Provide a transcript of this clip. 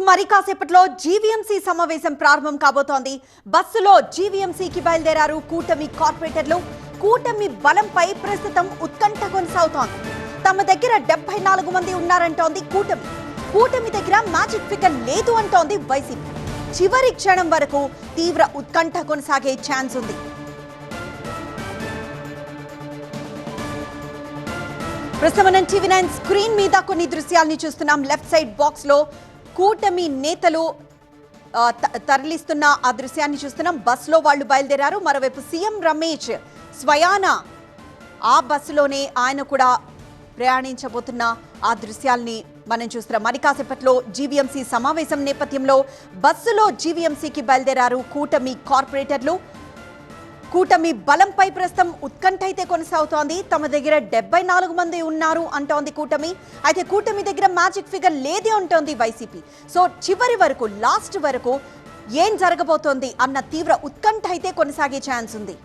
మరి కాసేపట్లో జీవీఎంసీ సమావేశం ప్రారంభం కాబోతోంది. బస్సులో జీవీఎంసీకి బయలుదేరారు కూటమి కార్పొరేటర్లు. కూటమి బలంపై ప్రస్తుతం ఉత్కంఠ కొనసాగుతోంది. తమ దగ్గర 74 మంది ఉన్నారంటోంది కూటమి. కూటమి దగ్గర మ్యాజిక్ ఫిగర్ లేదు అంటోంది వైసీపీ. చివరి క్షణం వరకు తీవ్ర ఉత్కంఠ కొనసాగే ఛాన్స్ ఉంది. ప్రస్తుతం మనం టీవీ9 స్క్రీన్ మీద కొన్ని దృశ్యాలని చూస్తున్నాం. లెఫ్ట్ సైడ్ బాక్స్ లో కూటమి నేతలు తరలిస్తున్న ఆ దృశ్యాన్ని చూస్తున్నాం. బస్సులో వాళ్ళు బయలుదేరారు. మరోవైపు సీఎం రమేష్ స్వయాన ఆ బస్సులోనే ఆయన కూడా ప్రయాణించబోతున్న ఆ దృశ్యాల్ని మనం చూస్తున్నాం. మరి కాసేపట్లో జీవీఎంసీ సమావేశం నేపథ్యంలో బస్సులో జీవీఎంసీకి బయలుదేరారు కూటమి కార్పొరేటర్లు. కూటమి బలంపై ప్రస్తుతం ఉత్కంఠ అయితే కొనసాగుతోంది. తమ దగ్గర 74 మంది ఉన్నారు అంటోంది కూటమి. అయితే కూటమి దగ్గర మ్యాజిక్ ఫిగర్ లేదే అంటోంది వైసీపీ. సో చివరి వరకు లాస్ట్ వరకు ఏం జరగబోతోంది అన్న తీవ్ర ఉత్కంఠ అయితే కొనసాగే ఛాన్స్ ఉంది.